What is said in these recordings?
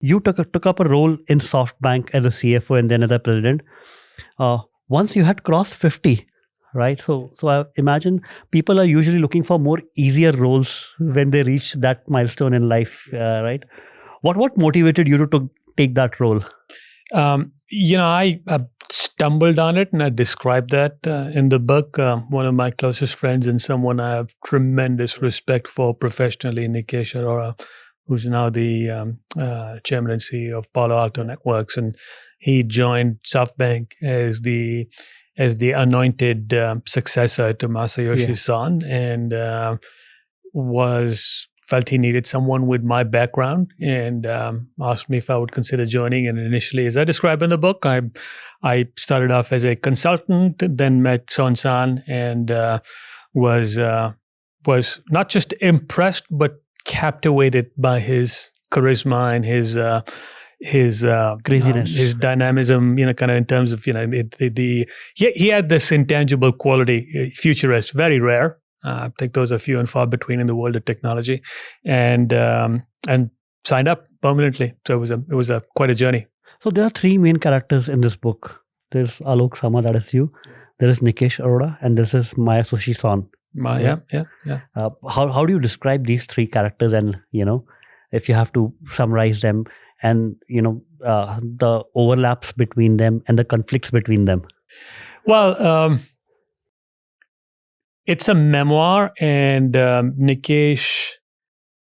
You took up a role in Softbank as a CFO and then as a president. Once you had crossed 50, right? So I imagine people are usually looking for more easier roles when they reach that milestone in life, right? What motivated you to take that role? I stumbled on it, and I described that in the book. One of my closest friends and someone I have tremendous respect for professionally, Nikesh Arora, who's now the chairman and CEO of Palo Alto Networks, and he joined SoftBank as the anointed successor to Masayoshi's son, and felt he needed someone with my background, and asked me if I would consider joining. And initially, as I describe in the book, I started off as a consultant, then met Son-san, and was not just impressed but captivated by his charisma and his craziness, his dynamism, kind of in terms of, he had this intangible quality, futurist, very rare. I think those are few and far between in the world of technology, and signed up permanently. So it was quite a journey. So there are three main characters in this book. There's Alok Sama, that is you. There is Nikesh Arora, and this is Masayoshi-san. Yeah. How do you describe these three characters, and if you have to summarize them, and the overlaps between them and the conflicts between them? Well, it's a memoir, and Nikesh,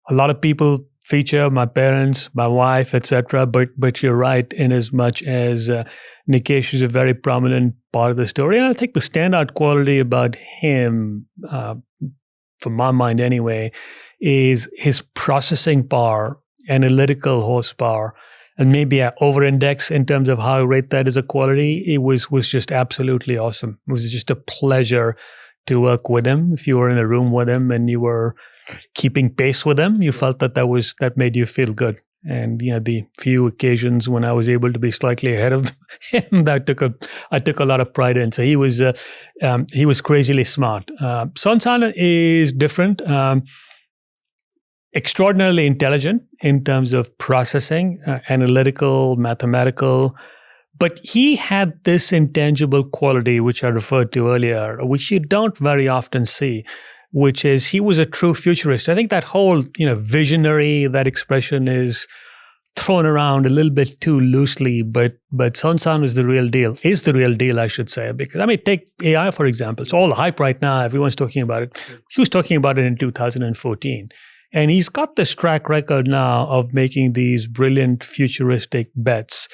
a lot of people feature my parents, my wife, etc. But you're right, in as much as Nikesh is a very prominent part of the story. And I think the standout quality about him, from my mind anyway, is his processing power, analytical horsepower, and maybe I over-index in terms of how I rate that as a quality. It was just absolutely awesome. It was just a pleasure to work with him. If you were in a room with him and you were keeping pace with him, you felt that made you feel good. And the few occasions when I was able to be slightly ahead of him, I took a lot of pride in. So he was crazily smart. Son-san is different, extraordinarily intelligent in terms of processing, analytical, mathematical. But he had this intangible quality, which I referred to earlier, which you don't very often see, which is he was a true futurist. I think that whole, visionary, that expression is thrown around a little bit too loosely, but Son-san is the real deal, I should say. Because, take AI, for example. It's all hype right now. Everyone's talking about it. He was talking about it in 2014. And he's got this track record now of making these brilliant futuristic bets.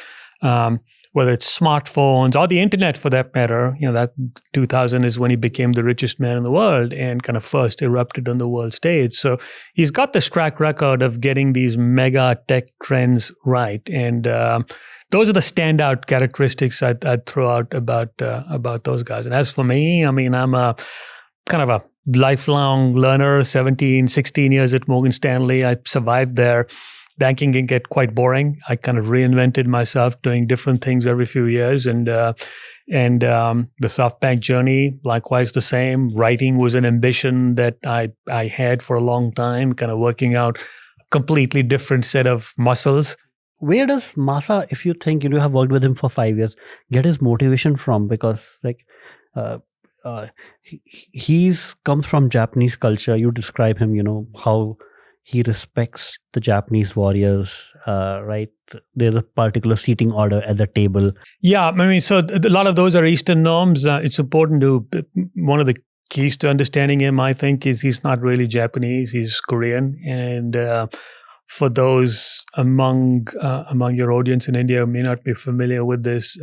Whether it's smartphones or the internet for that matter, that 2000 is when he became the richest man in the world and kind of first erupted on the world stage. So he's got this track record of getting these mega tech trends right. And those are the standout characteristics I'd throw out about those guys. And as for me, I'm a kind of a lifelong learner, 17, 16 years at Morgan Stanley. I survived there. Banking can get quite boring. I kind of reinvented myself doing different things every few years. And the SoftBank journey, likewise the same. Writing was an ambition that I had for a long time, kind of working out a completely different set of muscles. Where does Masa, if you think you have worked with him for 5 years, get his motivation from? Because he's comes from Japanese culture. You describe him, how he respects the Japanese warriors, right? There's a particular seating order at the table. Yeah, so a lot of those are Eastern norms. It's important one of the keys to understanding him, I think, is he's not really Japanese. He's Korean. And for those among your audience in India who may not be familiar with this,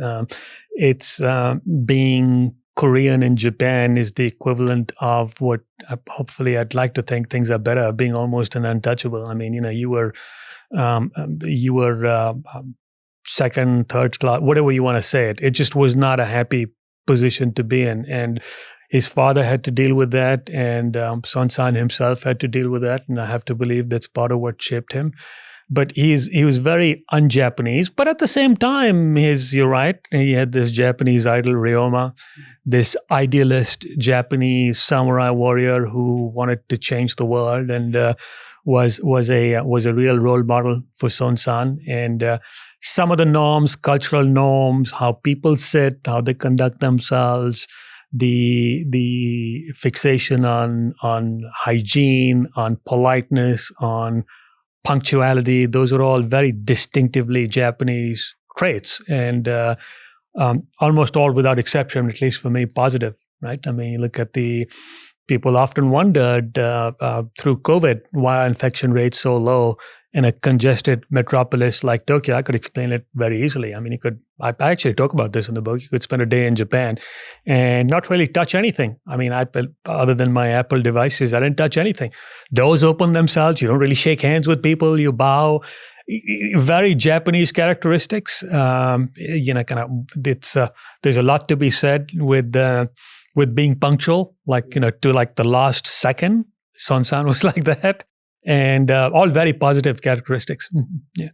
it's being Korean in Japan is the equivalent of what hopefully I'd like to think things are better, being almost an untouchable. You were second, third class, whatever you want to say it. It just was not a happy position to be in. And his father had to deal with that, and Son-san himself had to deal with that. And I have to believe that's part of what shaped him. But he was very un-Japanese. But at the same time, you're right, he had this Japanese idol, Ryoma, this idealist Japanese samurai warrior who wanted to change the world. And was a real role model for Son-san. And some of the norms, cultural norms, how people sit, how they conduct themselves, the fixation on hygiene, on politeness, on punctuality, those are all very distinctively Japanese traits, and almost all without exception, at least for me, positive, right? I mean, you look at the people often wondered through COVID why are infection rates so low in a congested metropolis like Tokyo. I could explain it very easily. I mean, I actually talk about this in the book. You could spend a day in Japan and not really touch anything. I mean, other than my Apple devices, I didn't touch anything. Doors open themselves. You don't really shake hands with people. You bow. Very Japanese characteristics. There's a lot to be said with being punctual, to like the last second. Son-san was like that. And all very positive characteristics. Yeah.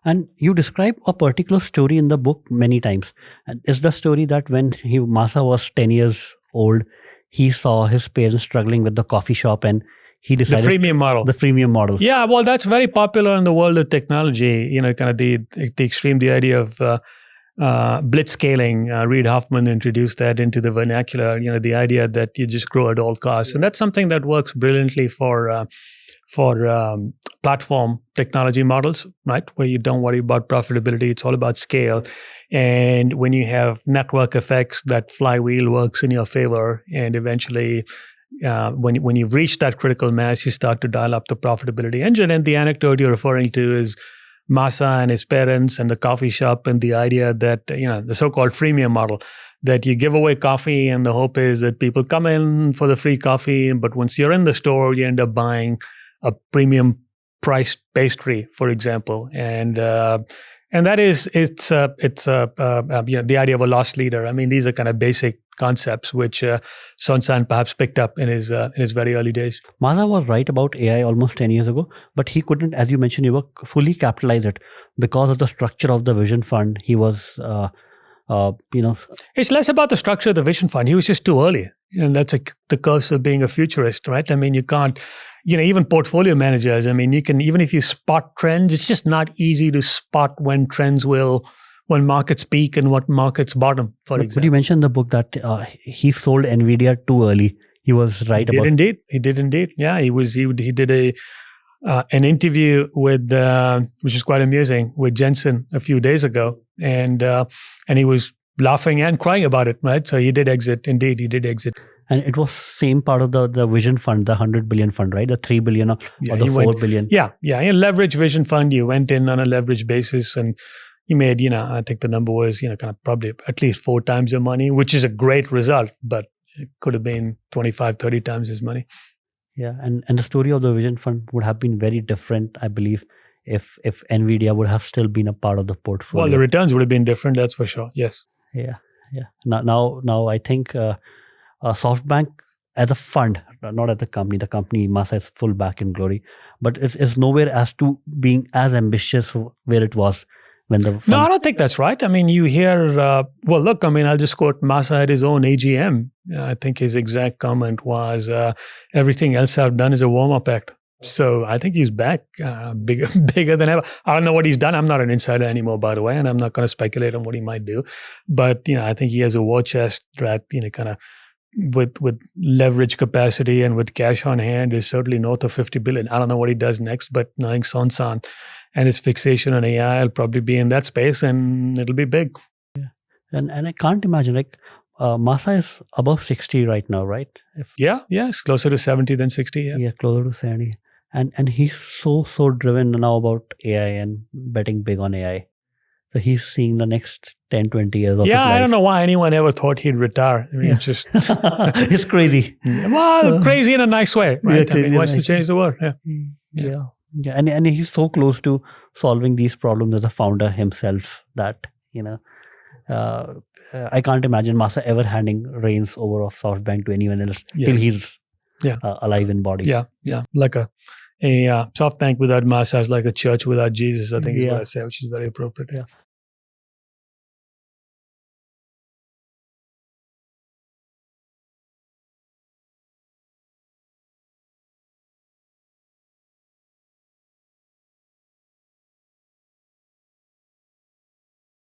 And you describe a particular story in the book many times. And it's the story that when Masa was 10 years old, he saw his parents struggling with the coffee shop and he decided... The freemium model. The freemium model. Yeah, well, that's very popular in the world of technology. Kind of the extreme, the idea of blitzscaling. Reid Hoffman introduced that into the vernacular, the idea that you just grow at all costs. And that's something that works brilliantly for platform technology models, right? Where you don't worry about profitability. It's all about scale. And when you have network effects, that flywheel works in your favor. And eventually, when you've reached that critical mass, you start to dial up the profitability engine. And the anecdote you're referring to is Masa and his parents and the coffee shop and the idea that, the so-called freemium model, that you give away coffee and the hope is that people come in for the free coffee. But once you're in the store, you end up buying a premium priced pastry, for example. And that is, the idea of a loss leader. I mean, these are kind of basic concepts which Son-san perhaps picked up in his very early days. Masa was right about AI almost 10 years ago, but he couldn't, as you mentioned, fully capitalize it because of the structure of the Vision Fund. He was, It's less about the structure of the Vision Fund. He was just too early. And that's the curse of being a futurist, right? I mean, you can't, even portfolio managers, I mean, you can, even if you spot trends, it's just not easy to spot when when markets peak and what markets bottom, for example. But you mentioned in the book that he sold NVIDIA too early. He was right about it. He did indeed. Yeah, he did an interview with, which is quite amusing, with Jensen a few days ago. And he was laughing and crying about it, right? So he did exit. Indeed, he did exit. And it was same part of the Vision Fund, the 100 billion fund, right? The 3 billion or the 4 billion. Yeah. In leverage Vision Fund, you went in on a leverage basis and you made, I think the number was, kind of probably at least 4 times your money, which is a great result, but it could have been 25, 30 times his money. Yeah. And the story of the Vision Fund would have been very different, I believe, if NVIDIA would have still been a part of the portfolio. Well, the returns would have been different, that's for sure. Yes. Yeah. Now I think SoftBank as a fund, not as a company. The company Masa is full back in glory, but it's nowhere as to being as ambitious where it was when the fund... No, I don't think that's right. I mean, you hear, I'll just quote Masa at his own AGM. I think his exact comment was, everything else I've done is a warm-up act. So I think he's back bigger than ever. I don't know what he's done. I'm not an insider anymore, by the way, and I'm not going to speculate on what he might do. But, I think he has a war chest that, kind of with leverage capacity and with cash on hand is certainly north of 50 billion. I don't know what he does next, but knowing Son-san and his fixation on AI, I'll probably be in that space and it'll be big. Yeah. And I can't imagine, Masa is above 60 right now, right? Yeah, it's closer to 70 than 60. Yeah, closer to 70. And he's so driven now about AI and betting big on AI. So he's seeing the next 10, 20 years of his life. I don't know why anyone ever thought he'd retire. I mean, it's just... It's crazy. Well, crazy in a nice way, right? Yeah, wants to change the world. Yeah. And he's so close to solving these problems as a founder himself that, I can't imagine Masa ever handing reins over of SoftBank to anyone else till he's alive in body. Yeah. Like a SoftBank without Masa is like a church without Jesus, I think is what I say, which is very appropriate. Yeah.